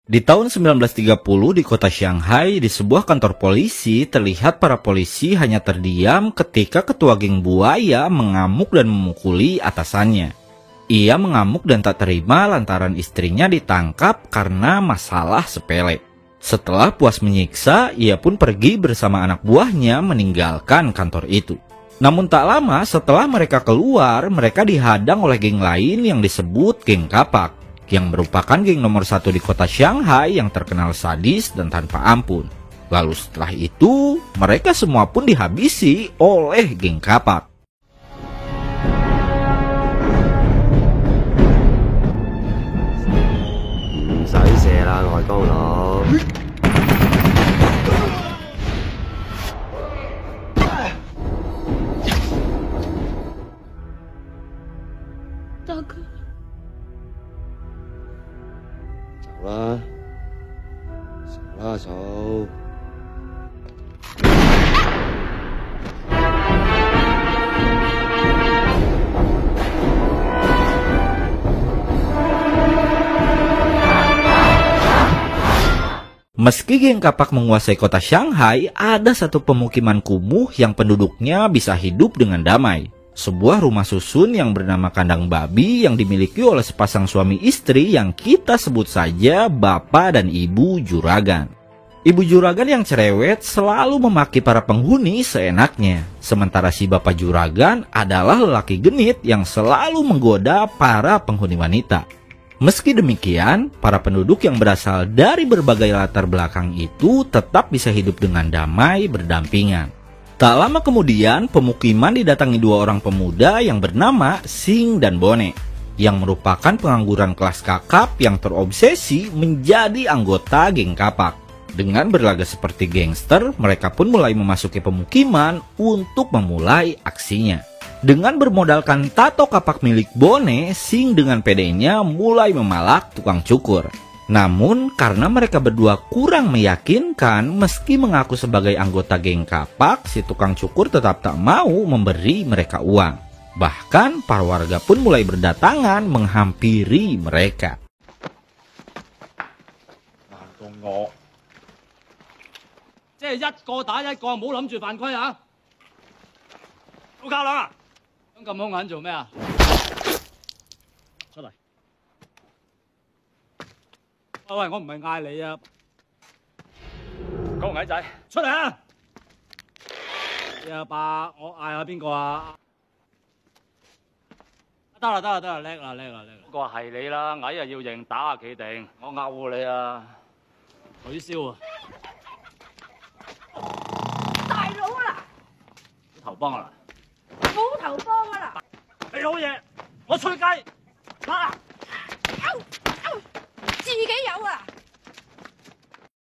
Di tahun 1930 di kota Shanghai, di sebuah kantor polisi, terlihat para polisi hanya terdiam ketika ketua geng buaya mengamuk dan memukuli atasannya. Ia mengamuk dan tak terima lantaran istrinya ditangkap karena masalah sepele. Setelah puas menyiksa, ia pun pergi bersama anak buahnya meninggalkan kantor itu. Namun tak lama setelah mereka keluar, mereka dihadang oleh geng lain yang disebut geng kapak, yang merupakan geng nomor 1 di kota Shanghai yang terkenal sadis dan tanpa ampun. Lalu setelah itu, mereka semua pun dihabisi oleh geng kapak. Meski geng kapak menguasai kota Shanghai, ada satu pemukiman kumuh yang penduduknya bisa hidup dengan damai. Sebuah rumah susun yang bernama kandang babi yang dimiliki oleh sepasang suami istri yang kita sebut saja Bapak dan Ibu Juragan. Ibu Juragan yang cerewet selalu memaki para penghuni seenaknya. Sementara si Bapak Juragan adalah lelaki genit yang selalu menggoda para penghuni wanita. Meski demikian, para penduduk yang berasal dari berbagai latar belakang itu tetap bisa hidup dengan damai berdampingan. Tak lama kemudian, pemukiman didatangi dua orang pemuda yang bernama Sing dan Bone, yang merupakan pengangguran kelas kakap yang terobsesi menjadi anggota geng kapak. Dengan berlaga seperti gangster, mereka pun mulai memasuki pemukiman untuk memulai aksinya. Dengan bermodalkan tato kapak milik Bone, Sing dengan pedenya mulai memalak tukang cukur. Namun, karena mereka berdua kurang meyakinkan, meski mengaku sebagai anggota geng kapak, si tukang cukur tetap tak mau memberi mereka uang. Bahkan, para warga pun mulai berdatangan menghampiri mereka.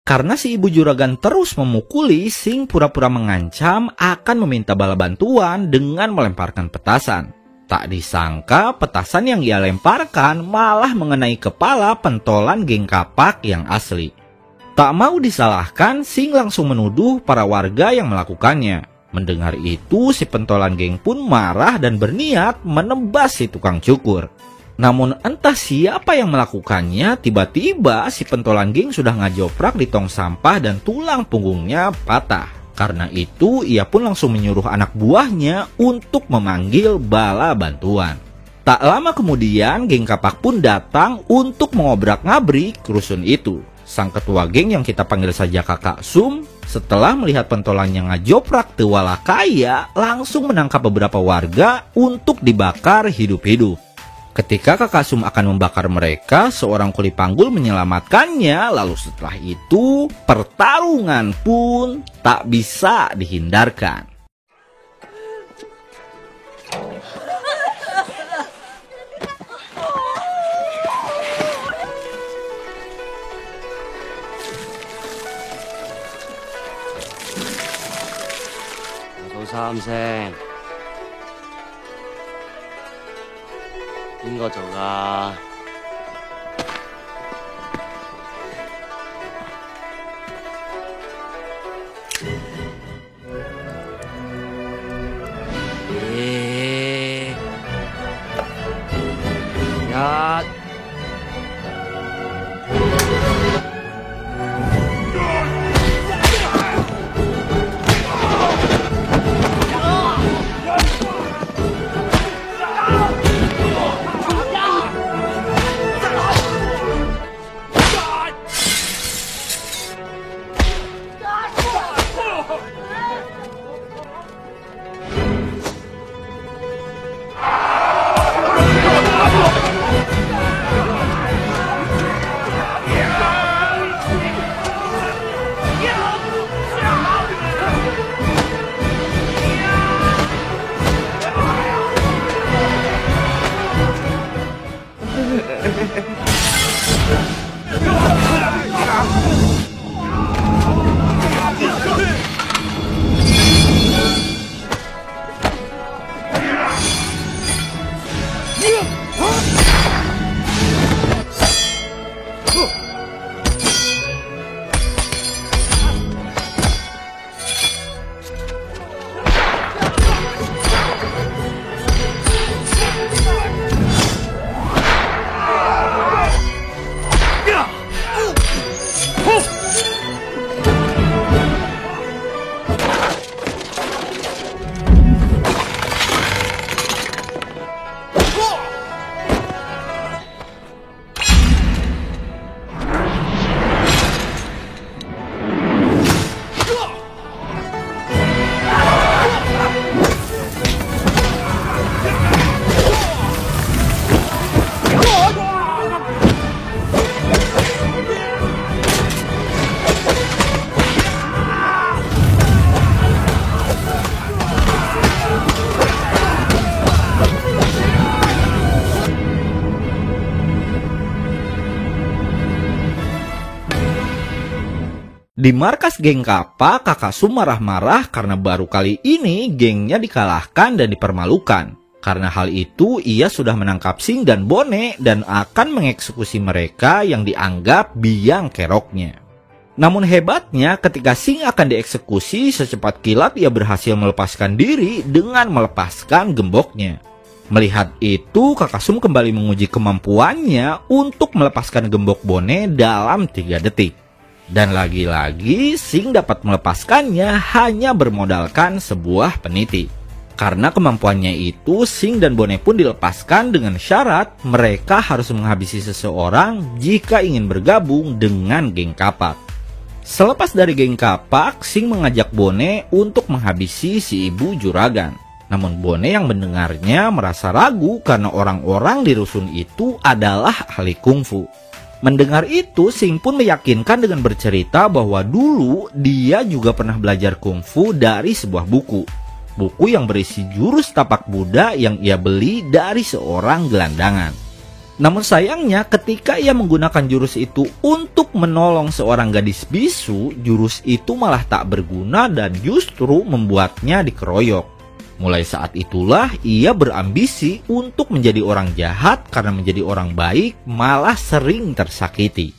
Karena si Ibu Juragan terus memukuli, Sing pura-pura mengancam akan meminta bala bantuan dengan melemparkan petasan. Tak disangka petasan yang ia lemparkan malah mengenai kepala pentolan geng kapak yang asli. Tak mau disalahkan, Sing langsung menuduh para warga yang melakukannya. Mendengar itu, si pentolan geng pun marah dan berniat menebas si tukang cukur. Namun entah siapa yang melakukannya, tiba-tiba si pentolan geng sudah ngajoprak di tong sampah dan tulang punggungnya patah. Karena itu, ia pun langsung menyuruh anak buahnya untuk memanggil bala bantuan. Tak lama kemudian, geng kapak pun datang untuk mengobrak-ngabrik rusun itu. Sang ketua geng yang kita panggil saja Kakak Sum, setelah melihat pentolannya ngajoprak tewala kaya, langsung menangkap beberapa warga untuk dibakar hidup-hidup. Ketika Kakak Sum akan membakar mereka, seorang kuli panggul menyelamatkannya. Lalu setelah itu, pertarungan pun tak bisa dihindarkan. Di markas geng Kappa, Kakak Sum marah-marah karena baru kali ini gengnya dikalahkan dan dipermalukan. Karena hal itu, ia sudah menangkap Sing dan Bone dan akan mengeksekusi mereka yang dianggap biang keroknya. Namun hebatnya, ketika Sing akan dieksekusi, secepat kilat ia berhasil melepaskan diri dengan melepaskan gemboknya. Melihat itu, Kakak Sum kembali menguji kemampuannya untuk melepaskan gembok Bone dalam 3 detik. Dan lagi-lagi Sing dapat melepaskannya hanya bermodalkan sebuah peniti. Karena kemampuannya itu, Sing dan Bone pun dilepaskan dengan syarat mereka harus menghabisi seseorang jika ingin bergabung dengan geng Kapak. Selepas dari geng Kapak, Sing mengajak Bone untuk menghabisi si ibu juragan. Namun Bone yang mendengarnya merasa ragu karena orang-orang di rusun itu adalah ahli kungfu. Mendengar itu, Sing pun meyakinkan dengan bercerita bahwa dulu dia juga pernah belajar kungfu dari sebuah buku. Buku yang berisi jurus tapak Buddha yang ia beli dari seorang gelandangan. Namun sayangnya ketika ia menggunakan jurus itu untuk menolong seorang gadis bisu, jurus itu malah tak berguna dan justru membuatnya dikeroyok. Mulai saat itulah ia berambisi untuk menjadi orang jahat karena menjadi orang baik malah sering tersakiti.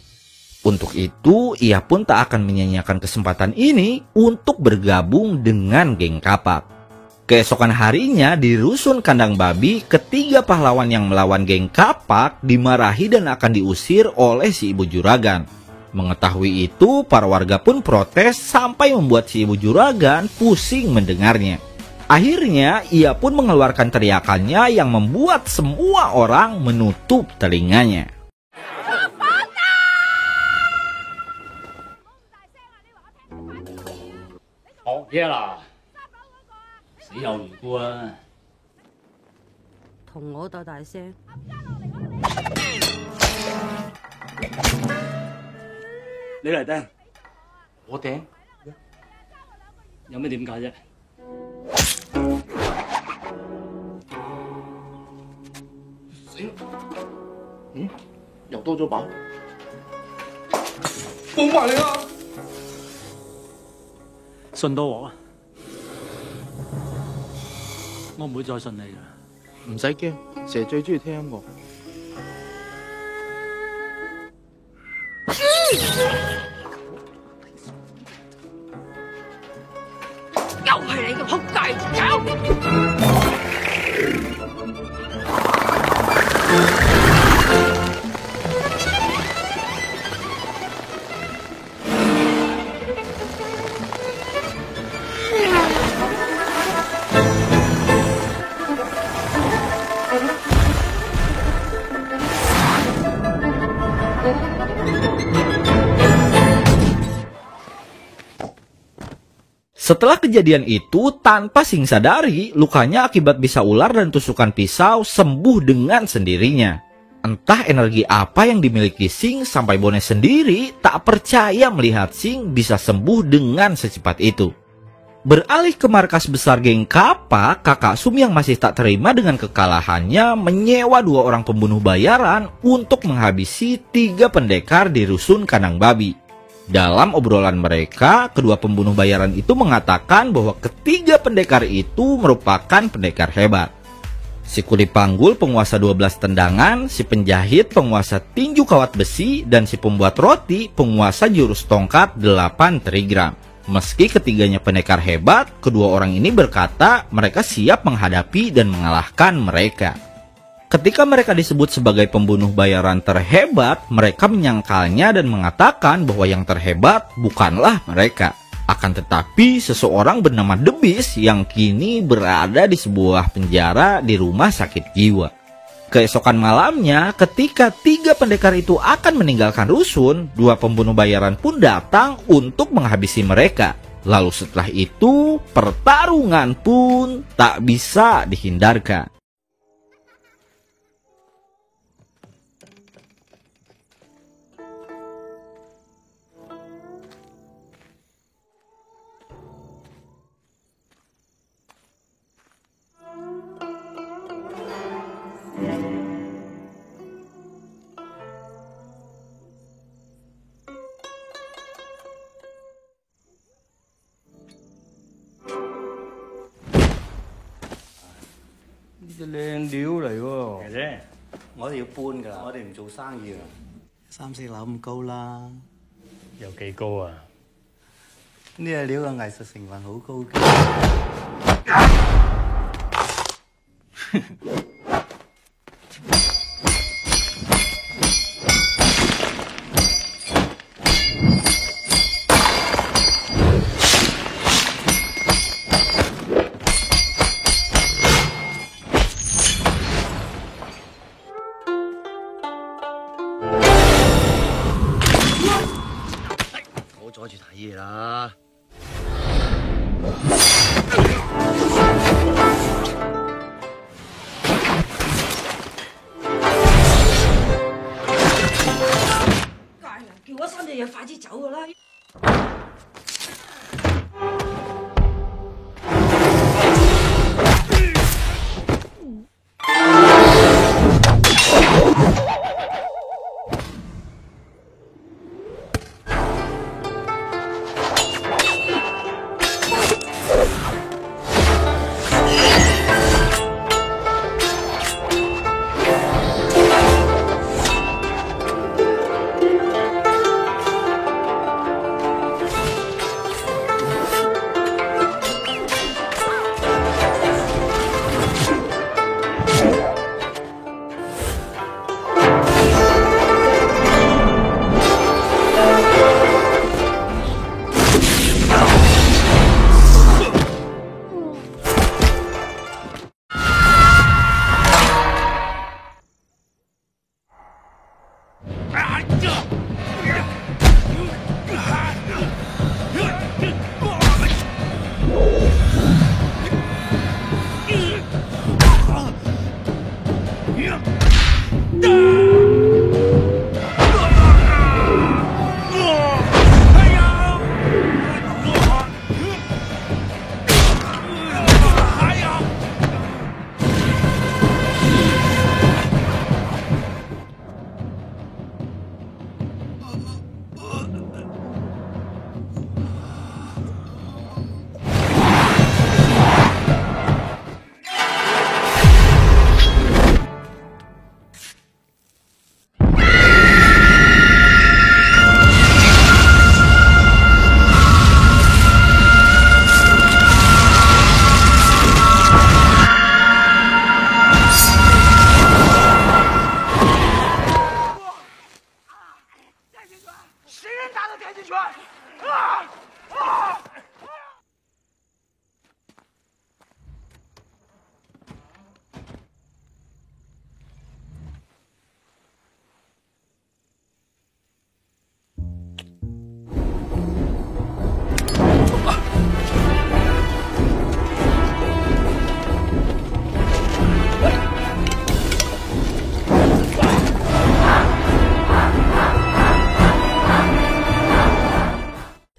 Untuk itu ia pun tak akan menyia-nyiakan kesempatan ini untuk bergabung dengan geng Kapak. Keesokan harinya di rusun kandang babi, ketiga pahlawan yang melawan geng Kapak dimarahi dan akan diusir oleh si ibu juragan. Mengetahui itu, para warga pun protes sampai membuat si ibu juragan pusing mendengarnya. Akhirnya ia pun mengeluarkan teriakannya yang membuat semua orang menutup telinganya. 學嘢啦，死有餘辜啊！同我鬥大聲，你嚟掟，我掟，有咩點解啫？死啦！又多咗把，冇埋你啦！信到我啊！我唔會再信你噶。唔使驚，蛇最中意聽音樂。又係你個仆街狗！ Setelah kejadian itu, tanpa Sing sadari, lukanya akibat bisa ular dan tusukan pisau sembuh dengan sendirinya. Entah energi apa yang dimiliki Sing sampai Bone sendiri tak percaya melihat Sing bisa sembuh dengan secepat itu. Beralih ke markas besar geng Kappa, Kakak Sum yang masih tak terima dengan kekalahannya menyewa 2 orang pembunuh bayaran untuk menghabisi 3 pendekar di rusun kandang babi. Dalam obrolan mereka, kedua pembunuh bayaran itu mengatakan bahwa ketiga pendekar itu merupakan pendekar hebat. Si kuli panggul penguasa 12 tendangan, si penjahit penguasa tinju kawat besi, dan si pembuat roti penguasa jurus tongkat 8 trigram. Meski ketiganya pendekar hebat, kedua orang ini berkata mereka siap menghadapi dan mengalahkan mereka. Ketika mereka disebut sebagai pembunuh bayaran terhebat, mereka menyangkalnya dan mengatakan bahwa yang terhebat bukanlah mereka. Akan tetapi seseorang bernama The Beast yang kini berada di sebuah penjara di rumah sakit jiwa. Keesokan malamnya, ketika 3 pendekar itu akan meninggalkan rusun, 2 pembunuh bayaran pun datang untuk menghabisi mereka. Lalu setelah itu, pertarungan pun tak bisa dihindarkan. 隻靚料嚟喎。姐，我哋要搬㗎啦，我哋唔做生意啦。3、4樓咁高啦，有幾高啊？呢個料嘅藝術成分好高嘅。唔好阻住睇嘢啦。街人叫我3隻嘢快啲走㗎啦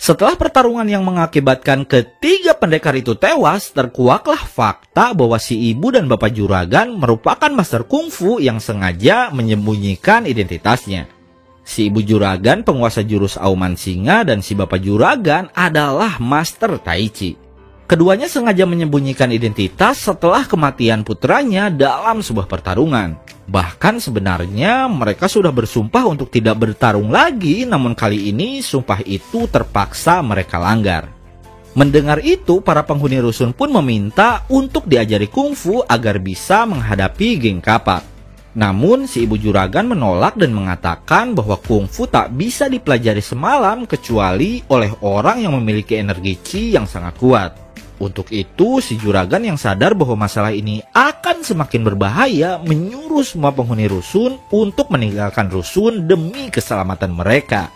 ！Setelah pertarungan yang mengakibatkan ketiga pendekar itu tewas, terkuaklah fakta bahwa si ibu dan bapak juragan merupakan master kungfu yang sengaja menyembunyikan identitasnya. Si ibu juragan penguasa jurus auman singa dan si bapak juragan adalah master tai chi. Keduanya sengaja menyembunyikan identitas setelah kematian putranya dalam sebuah pertarungan. Bahkan sebenarnya mereka sudah bersumpah untuk tidak bertarung lagi, namun kali ini sumpah itu terpaksa mereka langgar. Mendengar itu, para penghuni rusun pun meminta untuk diajari kungfu agar bisa menghadapi geng kapak. Namun si ibu juragan menolak dan mengatakan bahwa kungfu tak bisa dipelajari semalam kecuali oleh orang yang memiliki energi chi yang sangat kuat. Untuk itu, si juragan yang sadar bahwa masalah ini akan semakin berbahaya menyuruh semua penghuni rusun untuk meninggalkan rusun demi keselamatan mereka.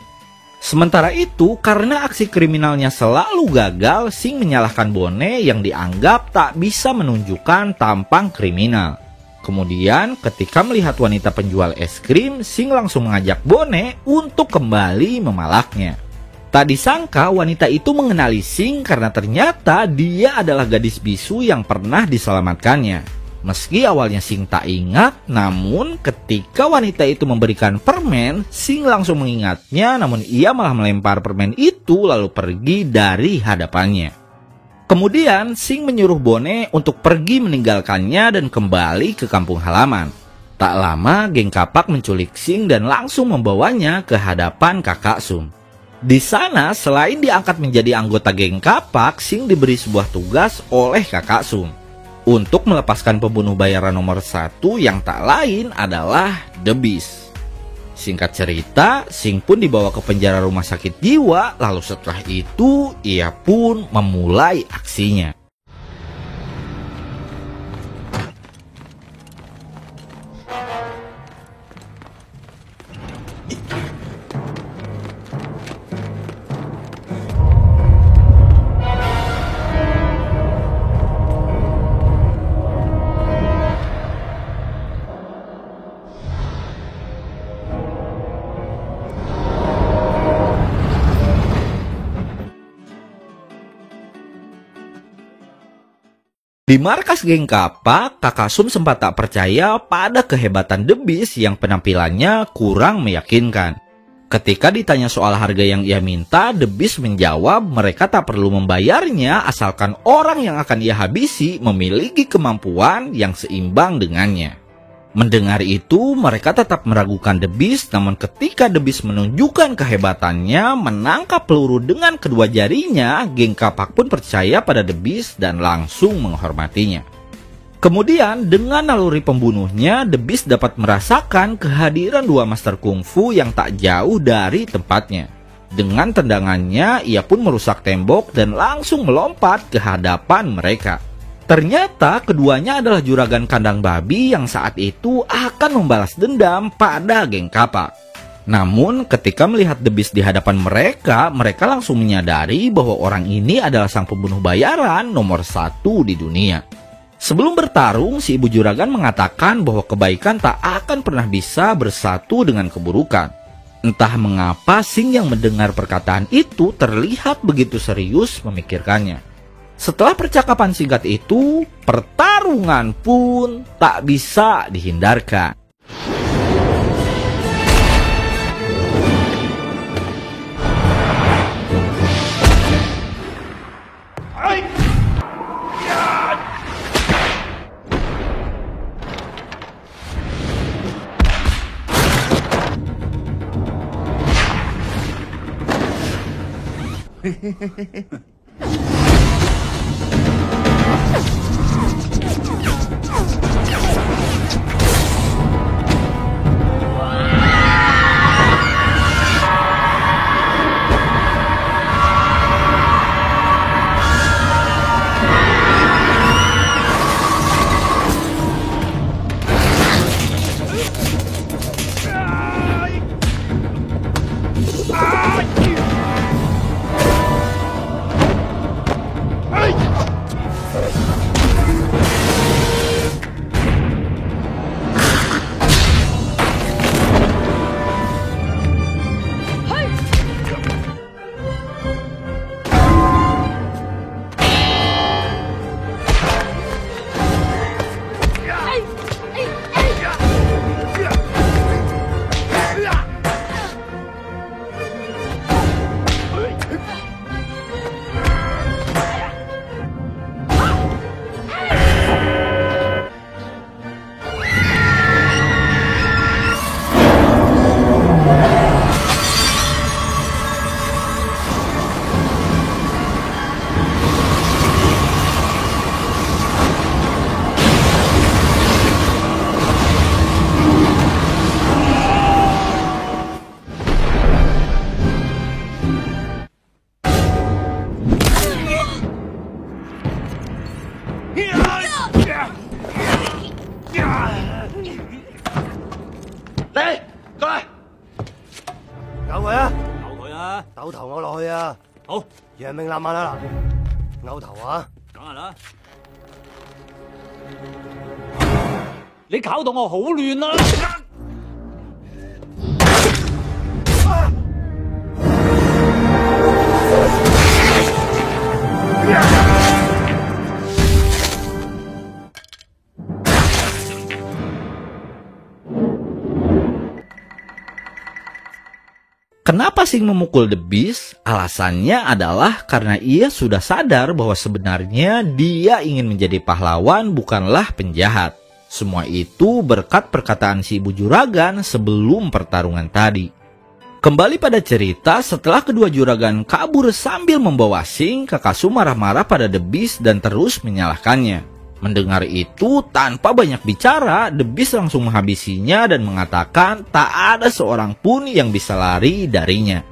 Sementara itu, karena aksi kriminalnya selalu gagal, Sing menyalahkan Bone yang dianggap tak bisa menunjukkan tampang kriminal. Kemudian, ketika melihat wanita penjual es krim, Sing langsung mengajak Bone untuk kembali memalaknya. Tak disangka wanita itu mengenali Sing karena ternyata dia adalah gadis bisu yang pernah diselamatkannya. Meski awalnya Sing tak ingat, namun ketika wanita itu memberikan permen, Sing langsung mengingatnya, namun ia malah melempar permen itu lalu pergi dari hadapannya. Kemudian Xing menyuruh Bone untuk pergi meninggalkannya dan kembali ke kampung halaman. Tak lama geng kapak menculik Xing dan langsung membawanya ke hadapan kakak Sum. Di sana selain diangkat menjadi anggota geng kapak, Xing diberi sebuah tugas oleh kakak Sum untuk melepaskan pembunuh bayaran nomor 1 yang tak lain adalah The Beast. Singkat cerita, Xing pun dibawa ke penjara rumah sakit jiwa, lalu setelah itu ia pun memulai aksinya. Di markas geng kapak, kakak Sum sempat tak percaya pada kehebatan The Beast yang penampilannya kurang meyakinkan. Ketika ditanya soal harga yang ia minta, The Beast menjawab mereka tak perlu membayarnya asalkan orang yang akan ia habisi memiliki kemampuan yang seimbang dengannya. Mendengar itu, mereka tetap meragukan The Beast, namun ketika The Beast menunjukkan kehebatannya menangkap peluru dengan kedua jarinya, geng kapak pun percaya pada The Beast dan langsung menghormatinya. Kemudian, dengan naluri pembunuhnya, The Beast dapat merasakan kehadiran dua master kungfu yang tak jauh dari tempatnya. Dengan tendangannya, ia pun merusak tembok dan langsung melompat ke hadapan mereka. Ternyata keduanya adalah juragan kandang babi yang saat itu akan membalas dendam pada geng kapak. Namun ketika melihat The Beast di hadapan mereka, mereka langsung menyadari bahwa orang ini adalah sang pembunuh bayaran nomor 1 di dunia. Sebelum bertarung, si ibu juragan mengatakan bahwa kebaikan tak akan pernah bisa bersatu dengan keburukan. Entah mengapa Xing yang mendengar perkataan itu terlihat begitu serius memikirkannya. Setelah percakapan singkat itu, pertarungan pun tak bisa dihindarkan.你搞到我好亂啦！ Kenapa Kenapa Sing memukul The Beast? Alasannya adalah karena ia sudah sadar bahwa sebenarnya dia ingin menjadi pahlawan, bukanlah penjahat. Semua itu berkat perkataan si ibu juragan sebelum pertarungan tadi. Kembali pada cerita, setelah kedua juragan kabur sambil membawa Sing, Kakasu marah-marah pada The Beast dan terus menyalahkannya. Mendengar itu, tanpa banyak bicara, The Beast langsung menghabisinya dan mengatakan tak ada seorang pun yang bisa lari darinya.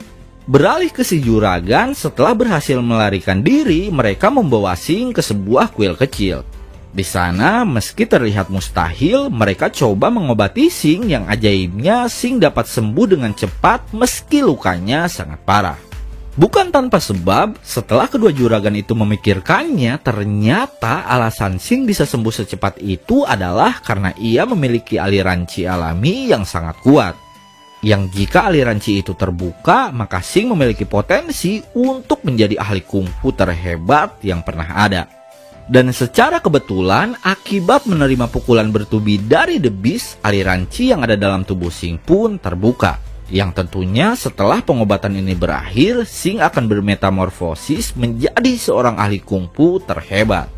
Beralih ke si juragan, setelah berhasil melarikan diri, mereka membawa Sing ke sebuah kuil kecil. Di sana, meski terlihat mustahil, mereka coba mengobati Sing yang ajaibnya Sing dapat sembuh dengan cepat meski lukanya sangat parah. Bukan tanpa sebab, setelah kedua juragan itu memikirkannya, ternyata alasan Sing bisa sembuh secepat itu adalah karena ia memiliki aliran Qi alami yang sangat kuat. Yang jika aliran Qi itu terbuka, maka Sing memiliki potensi untuk menjadi ahli kungfu terhebat yang pernah ada. Dan secara kebetulan, akibat menerima pukulan bertubi dari The Beast, aliran Qi yang ada dalam tubuh Sing pun terbuka. Yang tentunya setelah pengobatan ini berakhir, Sing akan bermetamorfosis menjadi seorang ahli kungfu terhebat.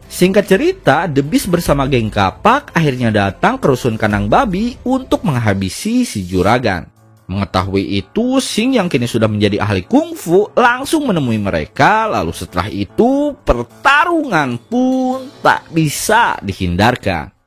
Singkat cerita, The Beast bersama geng kapak akhirnya datang ke rusun kandang babi untuk menghabisi si juragan. Mengetahui itu, Sing yang kini sudah menjadi ahli kungfu langsung menemui mereka. Lalu setelah itu, pertarungan pun tak bisa dihindarkan.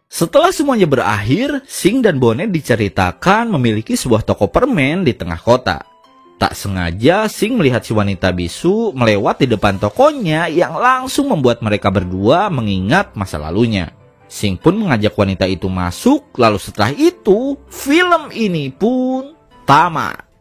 Setelah semuanya berakhir, Sing dan Bonnet diceritakan memiliki sebuah toko permen di tengah kota. Tak sengaja, Sing melihat si wanita bisu melewat di depan tokonya yang langsung membuat mereka berdua mengingat masa lalunya. Sing pun mengajak wanita itu masuk, lalu setelah itu, film ini pun tamat.